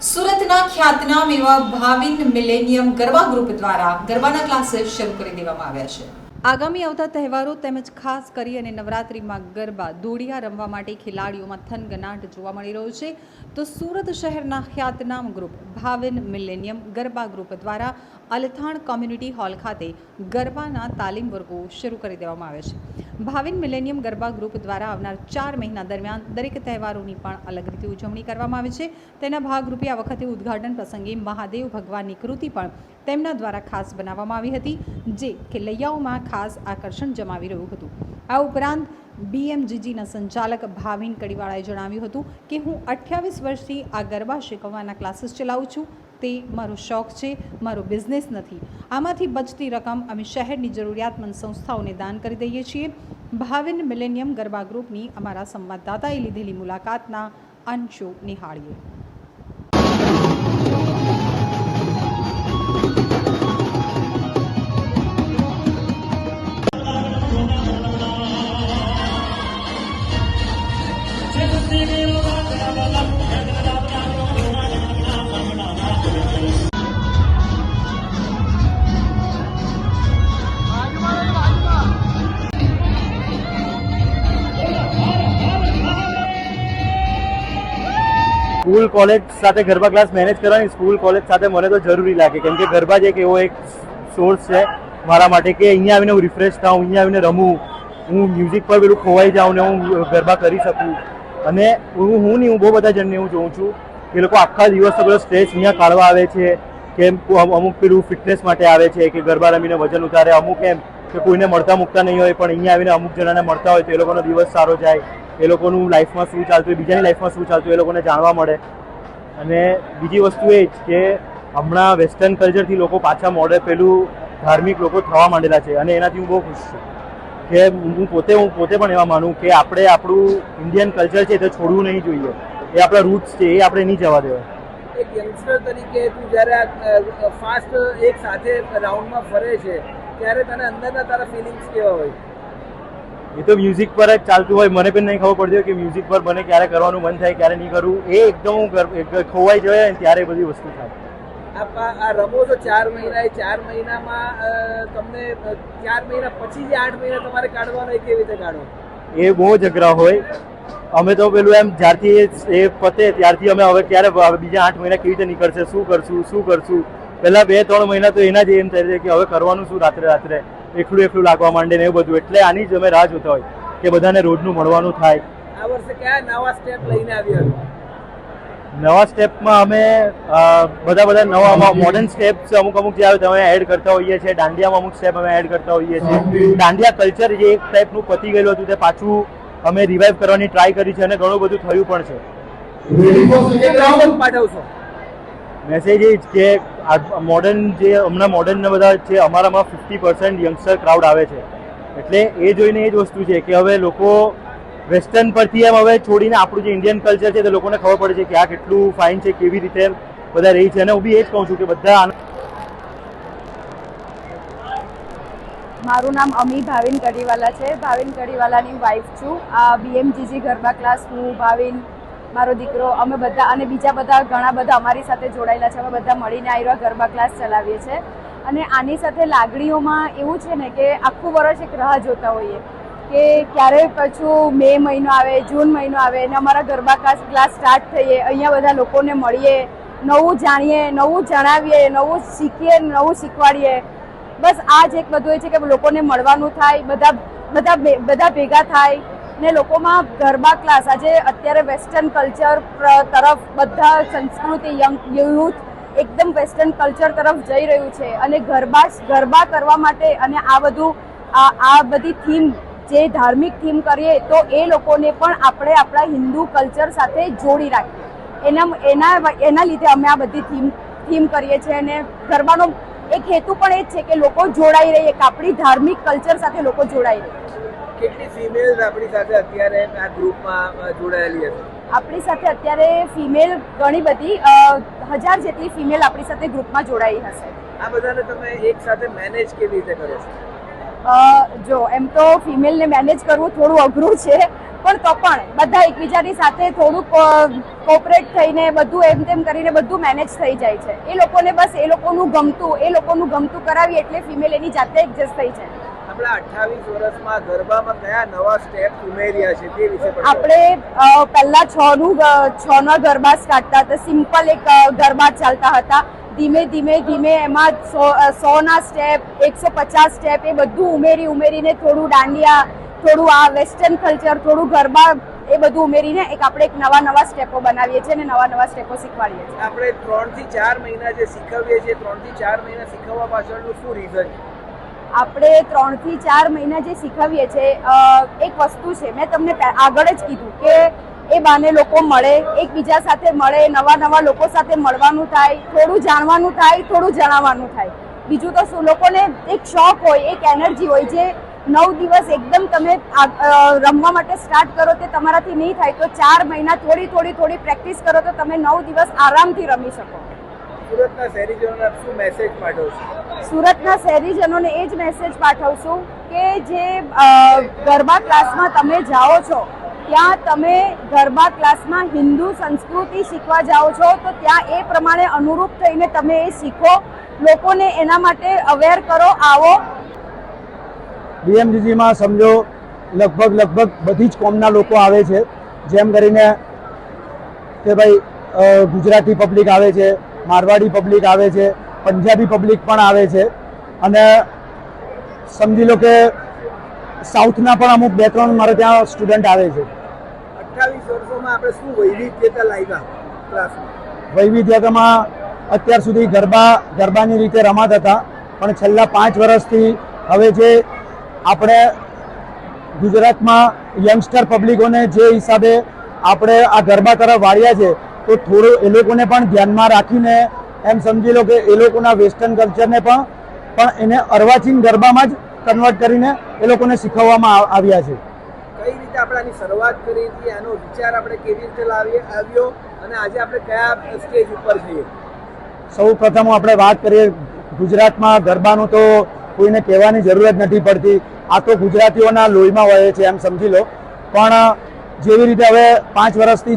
સુરતના ખ્યાતનામ એવા ભાવિન મિલેનિયમ ગરબા ગ્રુપ દ્વારા ગરબાના ક્લાસીસ શરૂ કરી દેવામાં આવ્યા છે। આગામી આવતા તહેવારો તેમજ ખાસ કરી અને નવરાત્રિમાં ગરબા દોડિયા રમવા માટે ખેલાડીઓમાં થનગનાટ જોવા મળી રહ્યો છે। તો સુરત શહેરના ખ્યાતનામ group Bhavin millennium garba group દ્વારા અલથાણ કોમ્યુનિટી હોલ ખાતે ગરબાના તાલીમ વર્ગો શરૂ કરી દેવામાં આવ્યા છે। ભાવિન મિલેનિયમ ગરબા ગ્રુપ દ્વારા આવનાર 4 મહિના દરમિયાન દરેક તહેવારોની પણ અલગ રીતે ઉજવણી કરવામાં આવે છે। તેના ભાગરૂપે આ વખતે ઉદ્ઘાટન પ્રસંગે મહાદેવ ભગવાનની કૃતિ પણ તેમના દ્વારા ખાસ બનાવવામાં આવી હતી, જે ખેલૈયાઓમાં ખાસ આકર્ષણ જમાવી રહ્યું હતું। આ ઉપરાંત BMGGના સંચાલક ભાવિન કડીવાળાએ જણાવ્યું હતું કે હું 28 વર્ષથી આ ગરબા શીખવવાના ક્લાસીસ ચલાવું છું। તે મારો શોખ છે, મારો બિઝનેસ નથી। આમાંથી બચતી રકમ અમે શહેરની જરૂરિયાતમંદ સંસ્થાઓને દાન કરી દઈએ છીએ। ભાવિન મિલેનિયમ ગરબા ગ્રુપની અમારા સંવાદદાતાએ લીધેલી મુલાકાતના અંશો નિહાળીએ। સ્કૂલ કોલેજ સાથે ગરબા ક્લાસ મેનેજ કરવાની સ્કૂલ કોલેજ સાથે મને તો જરૂરી લાગે, કેમ કે ગરબા જ એક એવો એક સોર્સ છે મારા માટે કે અહીંયા આવીને હું રિફ્રેશ થાઉં, અહીંયા આવીને રમું, હું મ્યુઝિક પર પેલું ખોવાઈ જાઉં ને હું ગરબા કરી શકું। અને હું બહુ બધા જણને હું જોઉં છું કે લોકો આખા દિવસનો પેલો સ્ટ્રેસ અહીંયા કાઢવા આવે છે, કે અમુક પેલું ફિટનેસ માટે આવે છે કે ગરબા રમીને વજન ઉતારે, અમુક એમ કે કોઈને મળતા મૂકતા નહીં હોય પણ અહીંયા આવીને અમુક જણાને મળતા હોય તો એ લોકોનો દિવસ સારો જાય, એ લોકોનું લાઈફમાં શું ચાલતું હોય, બીજાની લાઈફમાં શું ચાલતું હોય એ લોકોને જાણવા મળે। અને બીજી વસ્તુ એ જ કે હમણાં વેસ્ટર્ન કલ્ચરથી લોકો પાછા પેલું ધાર્મિક લોકો થવા માંડેલા છે અને એનાથી હું બહુ ખુશ છું કે હું પોતે પણ એવા માનું કે આપણે આપણું ઇન્ડિયન કલ્ચર છે તે છોડવું નહીં જોઈએ, એ આપણા રૂટ્સ છે, એ આપણે નહીં જવા દેવાય। એક યંગસ્ટર તરીકે તું જ્યારે ફાસ્ટ એક સાથે રાઉન્ડમાં ફરે છે ત્યારે તને અંદરના તારા ફિલિંગ્સ કેવા હોય? એ તો મ્યુઝિક પર જ ચાલતું હોય, મને પણ નહીં ખબર પડતી હોય કે મ્યુઝિક પર મને ક્યારે કરવાનું મન થાય ક્યારે નહીં કરવું, એ એકદમ ખોવાઈ જાય ને ત્યારે બધી વસ્તુ થાય। આ રમો તો 4 મહિના, એ 4 મહિનામાં તમને 4 મહિના પછી જે 8 મહિના તમારે કાઢવાનો એ કેવી રીતે કાઢો? એ બહુ જ અઘરા હોય। અમે તો પેલું એમ જ્યારથી એ પતે ત્યારથી અમે હવે ક્યારે બીજા 8 મહિના કેવી રીતે નીકળશે, શું કરશું, પહેલા 2-3 મહિના તો એના જ એમ થાય છે કે હવે કરવાનું શું, રાત્રે એકલું લાગવા માંડે ને એવું બધું, એટલે આની જ અમે રાહ જોતા હોય કે બધાને રોજનું મળવાનું થાય। આ વર્ષે કયા નવા સ્ટેપ લઈને આવ્યા? નવા સ્ટેપમાં અમે બધા નવા મોડર્ન સ્ટેપ્સ અમુક જે આવે તો અમે એડ કરતા હોઈએ છીએ। દાંડિયામાં અમુક સ્ટેપ અમે એડ કરતા હોઈએ છીએ। દાંડિયા કલ્ચર જે એક ટાઈપનું પતી ગયેલું હતું તે પાછું અમે રિવાઇવ કરવાની ટ્રાય કરી છે અને ઘણું બધું થયું પણ છે। મેસેજ એ જ કે મોડર્ન જે હમણાં મોડર્ન બધા છે અમારામાં 50% યંગસ્ટર ક્રાઉડ આવે છે, એટલે એ જોઈને એ જ વસ્તુ છે કે હવે લોકો વેસ્ટર્ન પરથી એમ હવે છોડીને આપણું જે ઇન્ડિયન કલ્ચર છે તે લોકોને ખબર પડે છે કે આ કેટલું ફાઇન છે, કેવી રીતે બધા રહી છે। અને હું બી એ જ કહું છું કે બધા મારું નામ અમી ભાવિન કડીવાલા છે। ભાવિન કડીવાલાની વાઇફ છું। આ BMGG ગરબા ક્લાસ, હું ભાવિન, મારો દીકરો, અમે બધા અને બીજા બધા ઘણા બધા અમારી સાથે જોડાયેલા છે। અમે બધા મળીને આવ્યા ગરબા ક્લાસ ચલાવીએ છીએ અને આની સાથે લાગણીઓમાં એવું છે ને કે આખું વર્ષ એક રાહ જોતા હોઈએ કે ક્યારે પાછું મે મહિનો આવે, જૂન મહિનો આવે અને અમારા ગરબા ક્લાસ સ્ટાર્ટ થઈએ, અહીંયા બધા લોકોને મળીએ, નવું જાણીએ, નવું જણાવીએ, નવું શીખીએ, નવું શીખવાડીએ। બસ આ જ એક બધું એ છે કે લોકોને મળવાનું થાય, બધા ભેગા થાય ને લોકોમાં ગરબા ક્લાસ આજે અત્યારે વેસ્ટર્ન કલ્ચર તરફ બધા સંસ્કૃતિ યુથ એકદમ વેસ્ટર્ન કલ્ચર તરફ જઈ રહ્યું છે અને ગરબા કરવા માટે અને આ બધી થીમ જે ધાર્મિક થીમ કરીએ તો એ લોકોને પણ આપણે આપણા હિન્દુ કલ્ચર સાથે જોડી રાખીએ, એના લીધે અમે આ બધી થીમ કરીએ છીએ। અને ગરબાનો એક હેતુ પણ એ જ છે કે લોકો જોડાઈ રહે, એક આપણી ધાર્મિક કલ્ચર સાથે લોકો જોડાઈ રહે। કેટલી ફિમેલ્સ આપણી સાથે અત્યારે આ ગ્રુપમાં જોડાયેલી હશે? આપણી સાથે અત્યારે ફિમેલ ઘણી બધી 1000 જેટલી ફિમેલ આપણી સાથે ગ્રુપમાં જોડાઈ હશે। આ બધાને તમે એક સાથે મેનેજ કેવી રીતે કરો છો? જો એમ તો ફિમેલને મેનેજ કરવું થોડું અઘરું છે, પણ તો પણ બધા એકબીજાની સાથે થોડુંક કોઓપરેટ થઈને બધું એમ તેમ કરીને બધું મેનેજ થઈ જાય છે. એ લોકોને બસ એ લોકોનું ગમતું કરાવી એટલે ફિમેલ એની જાતે એડજસ્ટ થઈ જાય. આપણા 28 વર્ષમાં ગરબામાં કયા નવા સ્ટેપ ઉમેર્યા છે તે વિશે પણ આપણે પહેલા 6 ના ગરબા સ્ટાર્ટ હતા તો સિમ્પલ એક ગરબા ચાલતા હતા. ધીમે એમાં 100 ના સ્ટેપ 150 સ્ટેપ એ બધું ઉમેરીને થોડું દાંડિયા, થોડું આ વેસ્ટર્ન કલ્ચર, થોડું ગરબા એ બધું ઉમેરીને આપણે એક નવા સ્ટેપો બનાવીએ છીએ અને નવા સ્ટેપો શીખવાડીએ છીએ. આપણે 3 થી 4 મહિના જે શીખવીએ છીએ 3 થી 4 મહિના શીખવવા પાછળનું શું રીઝન છે? આપણે 3 થી 4 મહિના જે શીખવીએ છીએ એક વસ્તુ છે, મેં તમને આગળ જ કીધું કે એ બાને લોકો મળે, એકબીજા સાથે મળે, નવા લોકો સાથે મળવાનું થાય, થોડું જાણવાનું થાય, થોડું જણાવવાનું થાય. બીજું તો શું, લોકોને એક શોખ હોય, એક એનર્જી હોય જે 9 દિવસ એકદમ તમે રમવા માટે સ્ટાર્ટ કરો તે તમારાથી નહીં થાય તો 4 મહિના થોડી પ્રેક્ટિસ કરો તો તમે 9 દિવસ આરામથી રમી શકો. સુરતના શહેરીજનોને શું મેસેજ પાઠવશો? સુરતના શહેરીજનોને એ જ મેસેજ પાઠવશું કે જે ગરબા ક્લાસમાં તમે જાઓ છો ત્યાં તમે ગરબા ક્લાસમાં હિન્દુ સંસ્કૃતિ શીખવા જાઓ છો તો ત્યાં એ પ્રમાણે અનુરૂપ થઈને તમે એ શીખો, લોકોને એના માટે અવેર કરો, આવો. બીએમજીજીમાં સમજો લગભગ બધી જ કોમના લોકો આવે છે, જેમ કરીને કે ભાઈ ગુજરાતી પબ્લિક આવે છે, મારવાડી પબ્લિક આવે છે, પંજાબી પબ્લિક પણ આવે છે અને સમજી લો કે સાઉથના પણ અમુક 2-3 મારે ત્યાં સ્ટુડન્ટ આવે છે. 28 વર્ષોમાં આપણે શું વૈવિધ્યતા લાવ્યા ક્લાસમાં? વૈવિધ્યતામાં અત્યાર સુધી ગરબાની રીતે રમાતા હતા, પણ છેલ્લા 5 વર્ષથી હવે જે આપણે ગુજરાતમાં યંગસ્ટર પબ્લિકોને જે હિસાબે આપણે આ ગરબા તરફ વાળ્યા છે તો થોડું એ લોકોને પણ ધ્યાનમાં રાખીને એમ સમજી લો કે એ લોકોના વેસ્ટર્ન કલ્ચરને પણ એને અર્વાચીન ગરબામાં જ કન્વર્ટ કરીને એ લોકોને શીખવવામાં આવ્યા છે. કઈ રીતે આપણે આની શરૂઆત કરી હતી, આનો વિચાર આપણે કેવી રીતે આવ્યો અને આજે આપણે કયા સ્ટેજ ઉપર છીએ? સૌ પ્રથમ આપણે વાત કરીએ ગુજરાતમાં ગરબાનું તો કોઈને કહેવાની જરૂરત નથી પડતી, આ તો ગુજરાતીઓના લોહીમાં વહે છે એમ સમજી લો. પણ જેવી રીતે હવે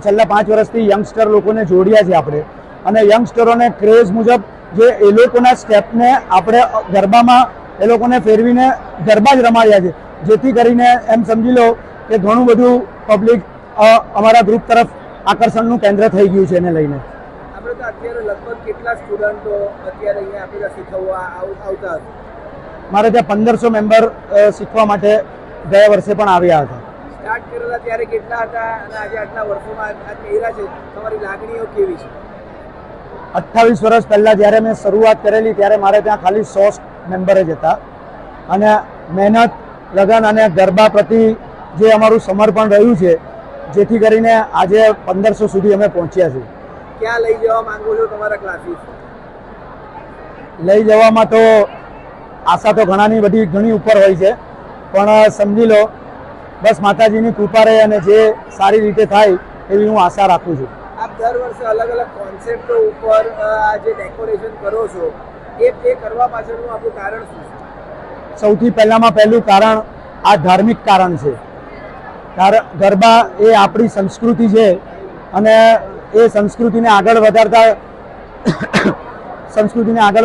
છેલ્લા 5 વર્ષથી યંગસ્ટર લોકોને જોડ્યા છે આપણે અને યંગસ્ટરોને ક્રેઝ મુજબ જે એ લોકોના સ્ટેપને આપણે ગરબામાં એ લોકોને ફેરવીને ગરબા જ રમાડ્યા છે, જેથી કરીને એમ સમજી લો કે ઘણું બધું પબ્લિક અમારા ગ્રુપ તરફ આકર્ષણનું કેન્દ્ર થઈ ગયું છે એને લઈને. આપણે તો અત્યારે લગભગ કેટલા સ્ટુડન્ટો અત્યારે અહીંયા આપણે શીખવવા આવતા હતા? મારે ત્યાં 1500 મેમ્બર શીખવા માટે ગયા વર્ષે પણ આવ્યા હતા. સ્ટાર્ટ કરેલા ત્યારે કેટલા હતા અને આજે આટલા વર્ષોમાં આ કર્યા છે, તમારી લાગણીઓ કેવી છે? 28 વર્ષ પહેલાં જ્યારે મેં શરૂઆત કરેલી ત્યારે મારે ત્યાં ખાલી 100 મેમ્બર જ હતા અને મહેનત, લગન અને ગરબા પ્રતિ જે અમારું સમર્પણ રહ્યું છે જેથી કરીને આજે 1500 સુધી અમે પહોંચ્યા છીએ. ક્યાં લઈ જવા માંગો છો તમારા ક્લાસીસ? લઈ જવામાં તો આશા તો ઘણી ઉપર હોય છે, પણ સમજી લો બસ માતાજીની કૃપા રહે અને જે સારી રીતે થાય એવી હું આશા રાખું છું. આપ દર વર્ષે અલગ કોન્સેપ્ટો ઉપર આ જે ડેકોરેશન કરો છો એ કરવા પાછળનું આપણું કારણ શું છે? સૌથી પહેલું કારણ આ ધાર્મિક કારણ છે. ગરબા એ આપણી સંસ્કૃતિ છે અને એ સંસ્કૃતિને આગળ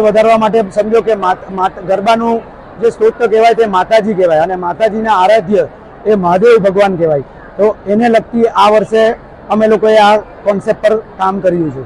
વધારવા માટે સમજો કે ગરબાનું જે સ્ત્રોત કહેવાય તે માતાજી કહેવાય અને માતાજીના આરાધ્ય એ મહાદેવ ભગવાન કહેવાય. તો એને લગતી આ વર્ષે અમે લોકોએ આ કોન્સેપ્ટ પર કામ કર્યું છે.